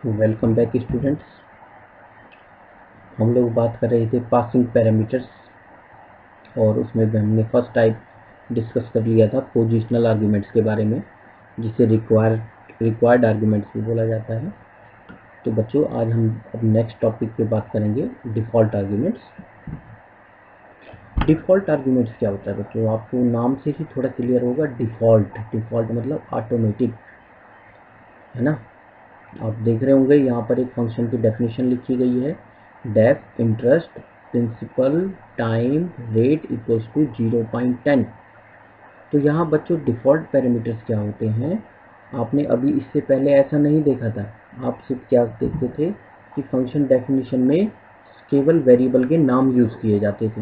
Welcome back students. हम लोग बात कर रहे थे पासिंग पैरामीटर्स और उसमें भी हमने फर्स्ट टाइप डिस्कस कर लिया था पोजिशनल आर्ग्यूमेंट्स के बारे में, जिसे रिक्वायर्ड आर्ग्यूमेंट्स भी बोला जाता है। तो बच्चों, आज हम अब नेक्स्ट टॉपिक पे बात करेंगे डिफ़ॉल्ट आर्ग्यूमेंट्स। डिफ़ॉल्ट आर्ग्यूमेंट्स क्या होता है बच्चों? आपको नाम से ही थोड़ा क्लियर होगा। डिफ़ॉल्ट मतलब ऑटोमेटिक, है ना। आप देख रहे होंगे यहाँ पर एक फंक्शन की डेफिनेशन लिखी गई है, def interest principal time rate equals to 0.10। तो यहाँ बच्चों डिफ़ॉल्ट पैरामीटर्स क्या होते हैं? आपने अभी इससे पहले ऐसा नहीं देखा था। आप सिर्फ क्या देखते थे कि फंक्शन डेफिनेशन में केवल वेरिएबल के नाम यूज़ किए जाते थे,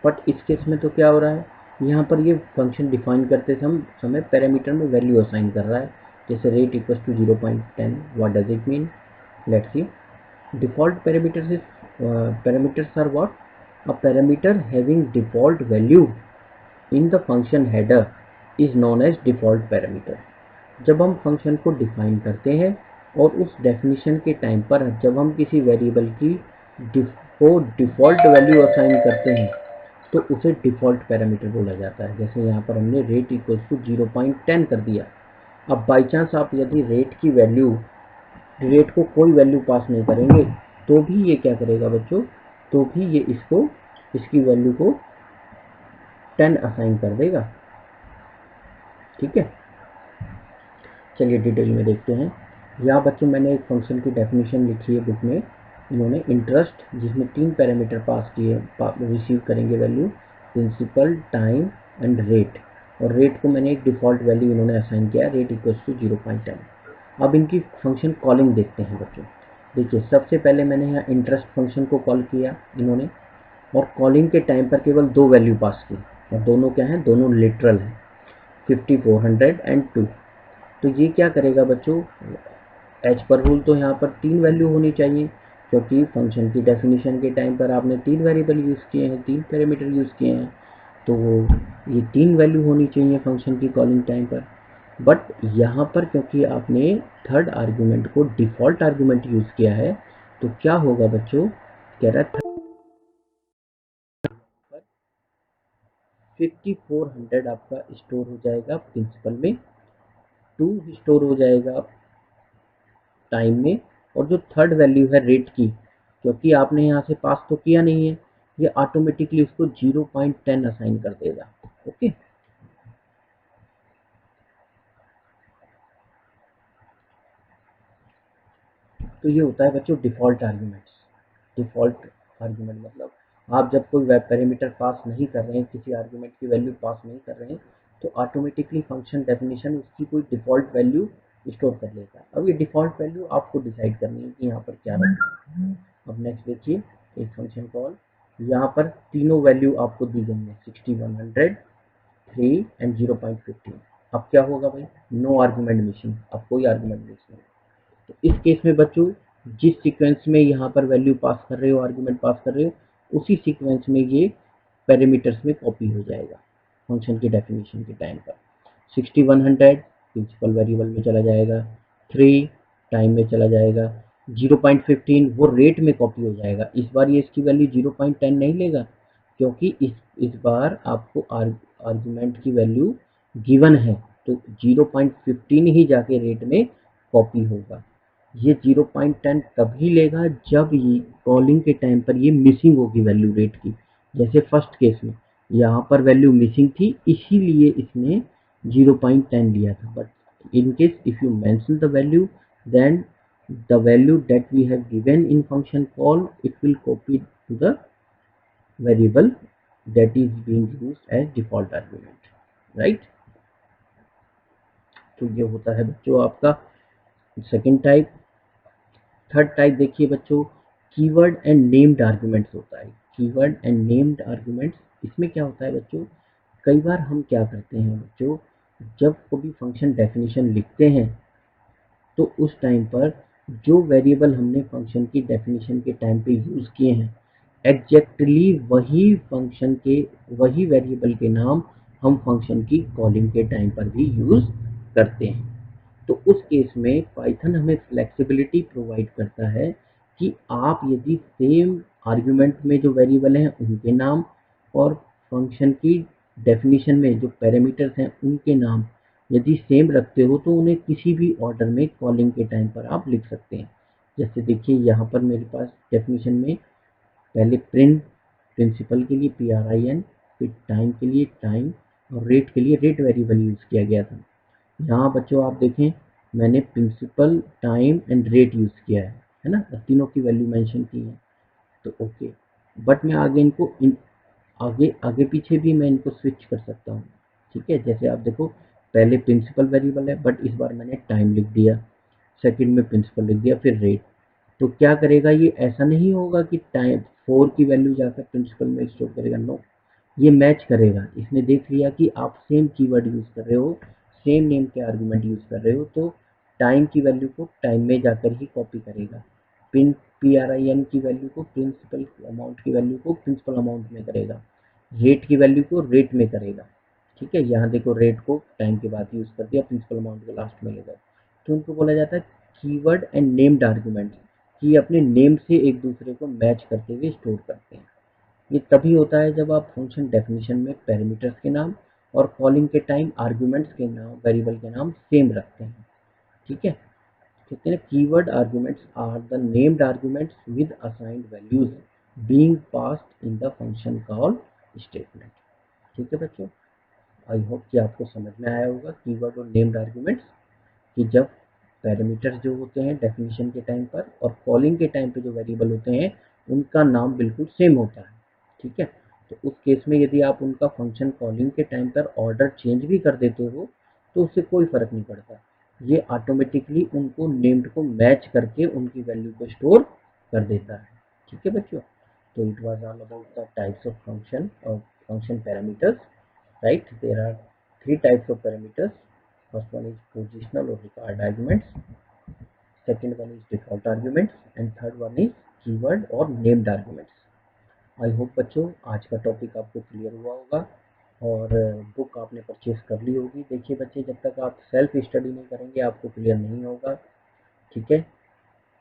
बट इस केस में तो क्या हो रहा है, यहाँ पर ये फंक्शन डिफाइन करते समय पैरामीटर में वैल्यू असाइन कर रहा है। जैसे rate equals to 0.10, what does it mean? Let's see. Default parameters are what? A parameter having default value in the function header is known as default parameter. जब हम function को define करते हैं और उस डेफिनेशन के टाइम पर जब हम किसी वेरिएबल की को डिफ़ॉल्ट वैल्यू असाइन करते हैं तो उसे डिफ़ॉल्ट पैरामीटर बोला जाता है। जैसे यहाँ पर हमने रेट इक्वल्स टू 0.10 कर दिया। अब बाई चांस आप यदि रेट को कोई वैल्यू पास नहीं करेंगे तो भी ये क्या करेगा बच्चों? तो भी ये इसकी वैल्यू को 10 असाइन कर देगा। ठीक है, चलिए डिटेल में देखते हैं। यहाँ बच्चों मैंने एक फंक्शन की डेफिनेशन लिखी है बुक में। इन्होंने इंटरेस्ट, जिसमें 3 पैरामीटर पास किए, रिसीव करेंगे value, principal time and rate, और रेट को मैंने एक डिफ़ॉल्ट वैल्यू इन्होंने असाइन किया, रेट इक्वल्स टू 0.10। अब इनकी फंक्शन कॉलिंग देखते हैं बच्चों। देखिए, सबसे पहले मैंने यहाँ इंटरेस्ट फंक्शन को कॉल किया इन्होंने, और कॉलिंग के टाइम पर केवल 2 वैल्यू पास की, और दोनों क्या हैं? दोनों लिटरल हैं, 5400 एंड 2। तो ये क्या करेगा बच्चों? एज पर रूल तो यहाँ पर 3 वैल्यू होनी चाहिए, क्योंकि फंक्शन की डेफिनेशन के टाइम पर आपने 3 वेरिएबल यूज़ किए हैं, 3 पैरामीटर यूज़ किए हैं, तो ये 3 वैल्यू होनी चाहिए फंक्शन की कॉलिंग टाइम पर। बट यहाँ पर क्योंकि आपने थर्ड आर्ग्यूमेंट को डिफ़ॉल्ट आर्ग्यूमेंट यूज़ किया है, तो क्या होगा बच्चों? कह रहा है 5400 आपका स्टोर हो जाएगा प्रिंसिपल में, 2 स्टोर हो जाएगा टाइम में, और जो थर्ड वैल्यू है रेट की, क्योंकि आपने यहाँ से पास तो किया नहीं है, ये ऑटोमेटिकली उसको 0.10 असाइन कर देगा। ओके, तो ये होता है बच्चों डिफ़ॉल्ट आर्ग्यूमेंट्स। डिफ़ॉल्ट आर्ग्यूमेंट मतलब आप जब कोई वेब पैरामीटर पास नहीं कर रहे हैं, किसी आर्ग्यूमेंट की वैल्यू पास नहीं कर रहे हैं, तो ऑटोमेटिकली फंक्शन डेफिनेशन उसकी कोई डिफ़ॉल्ट वैल्यू स्टोर कर लेता है। अब ये डिफ़ॉल्ट वैल्यू आपको डिसाइड करनी है कि यहाँ पर क्या रखना है। अब नेक्स्ट देखिए, एक फंक्शन कॉल, यहाँ पर तीनों वैल्यू आपको दी गई है, 6100, 3 एंड 0.15। अब क्या होगा भाई? नो आर्ग्यूमेंट मिसिंग, अब कोई आर्ग्यूमेंट मिस नहीं। तो इस केस में बच्चों, जिस सीक्वेंस में यहाँ पर वैल्यू पास कर रहे हो, आर्ग्यूमेंट पास कर रहे हो, उसी सीक्वेंस में ये पैरामीटर्स में कॉपी हो जाएगा फंक्शन की डेफिनेशन के टाइम पर। 6100 प्रिंसिपल वेरिएबल में चला जाएगा, 3 टाइम में चला जाएगा, 0.15 वो रेट में कॉपी हो जाएगा। इस बार ये इसकी वैल्यू 0.10 नहीं लेगा, क्योंकि इस बार आपको आर्ग्यूमेंट की वैल्यू गिवन है, तो 0.15 ही जाके रेट में कॉपी होगा। ये 0.10 तभी लेगा जब ये कॉलिंग के टाइम पर ये मिसिंग होगी वैल्यू रेट की। जैसे फर्स्ट केस में यहाँ पर वैल्यू मिसिंग थी, इसीलिए इसने 0.10 लिया था। But in case if you mention the value, then the value that we have given in function call, it will copy to the variable that is being used as default argument, right? तो ये होता है बच्चों आपका second type. Third type देखिए बच्चों, keyword and named arguments होता है। कीवर्ड एंड नेम्ड आर्ग्यूमेंट्स, इसमें क्या होता है बच्चों? कई बार हम क्या करते हैं बच्चों, जब कभी फंक्शन डेफिनेशन लिखते हैं तो उस टाइम पर जो वेरिएबल हमने फंक्शन की डेफिनेशन के टाइम पे यूज़ किए हैं, एग्जैक्टली वही वेरिएबल के नाम हम फंक्शन की कॉलिंग के टाइम पर भी यूज़ करते हैं। तो उस केस में पाइथन हमें फ्लेक्सिबिलिटी प्रोवाइड करता है कि आप यदि सेम आर्ग्यूमेंट में जो वेरिएबल हैं उनके नाम और फंक्शन की डेफिनेशन में जो पैरामीटर्स हैं उनके नाम यदि सेम रखते हो तो उन्हें किसी भी ऑर्डर में कॉलिंग के टाइम पर आप लिख सकते हैं। जैसे देखिए यहाँ पर मेरे पास डेफिनेशन में पहले प्रिंट प्रिंसिपल के लिए PRIN, फिर टाइम के लिए टाइम और रेट के लिए रेट वेरिएबल यूज़ किया गया था। यहाँ बच्चों आप देखें मैंने principal time and rate use किया है ना, और तीनों की वैल्यू मेंशन की है तो ओके। बट मैं आगे इनको आगे आगे पीछे भी मैं इनको स्विच कर सकता हूँ। ठीक है, जैसे आप देखो पहले प्रिंसिपल वेरिएबल है बट इस बार मैंने टाइम लिख दिया, सेकंड में प्रिंसिपल लिख दिया, फिर रेट। तो क्या करेगा ये, ऐसा नहीं होगा कि टाइम 4 की वैल्यू जाकर प्रिंसिपल में स्टोर करेगा, नो, ये मैच करेगा। इसने देख लिया कि आप सेम कीवर्ड यूज कर रहे हो, सेम नेम के आर्गुमेंट यूज कर रहे हो, तो टाइम की वैल्यू को टाइम में जाकर ही कॉपी करेगा, पिन PRIN की वैल्यू को प्रिंसिपल अमाउंट की वैल्यू को प्रिंसिपल अमाउंट में करेगा, रेट की वैल्यू को रेट में करेगा। ठीक है, यहाँ देखो रेट को टाइम के बाद यूज कर दिया, प्रिंसिपल अमाउंट को लास्ट में ले गए। तो उनको बोला जाता है कीवर्ड एंड नेम्ड आर्गुमेंट, कि अपने नेम से एक दूसरे को मैच करते हुए स्टोर करते हैं। ये तभी होता है जब आप फंक्शन डेफिनेशन में पैरामीटर्स के नाम और कॉलिंग के टाइम आर्ग्यूमेंट्स के नाम वेरिएबल के नाम सेम रखते हैं। ठीक है, कहते हैं keyword arguments are the named arguments with assigned values being passed in the function call statement. ठीक है बच्चों, आई होप कि आपको समझ में आया होगा कीवर्ड और नेम्ड आर्ग्यूमेंट्स, कि जब पैरामीटर्स जो होते हैं डेफिनेशन के टाइम पर और कॉलिंग के टाइम पे जो वेरिएबल होते हैं उनका नाम बिल्कुल सेम होता है। ठीक है, तो उस केस में यदि आप उनका फंक्शन कॉलिंग के टाइम पर ऑर्डर चेंज भी कर देते हो तो उससे कोई फर्क नहीं पड़ता, ये ऑटोमेटिकली उनको नेम्ड को मैच करके उनकी वैल्यू को स्टोर कर देता है। ठीक है बच्चों, तो it was all about the types of function और function parameters, right? There are three types of parameters. First one is positional or required arguments, second one is default arguments, and third one is keyword और named arguments. I hope बच्चों आज का topic आपको clear हुआ होगा और book आपने purchase कर ली होगी। देखिए बच्चे, जब तक आप सेल्फ स्टडी नहीं करेंगे आपको क्लियर नहीं होगा। ठीक है,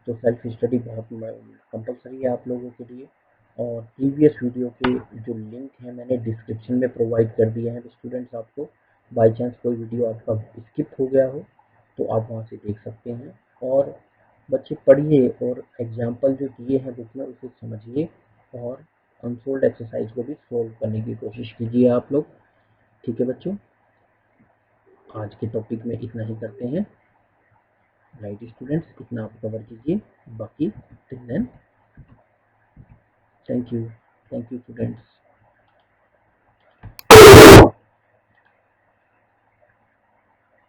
तो सेल्फ स्टडी बहुत कंपलसरी है आप लोगों के लिए, और प्रीवियस वीडियो के जो लिंक है मैंने डिस्क्रिप्शन में प्रोवाइड कर दिए हैं। स्टूडेंट्स, आपको बाई चांस कोई वीडियो आपका स्किप हो गया हो तो आप वहाँ से देख सकते हैं। और बच्चे पढ़िए और एग्जाम्पल जो दिए हैं बुक में उसे समझिए और अनसोल्ड एक्सरसाइज को भी सोल्व करने की कोशिश कीजिए आप लोग। ठीक है बच्चों, आज के टॉपिक में इतना ही करते हैं। राइट स्टूडेंट्स, इतना आप कवर कीजिए, बाकी till then thank you students.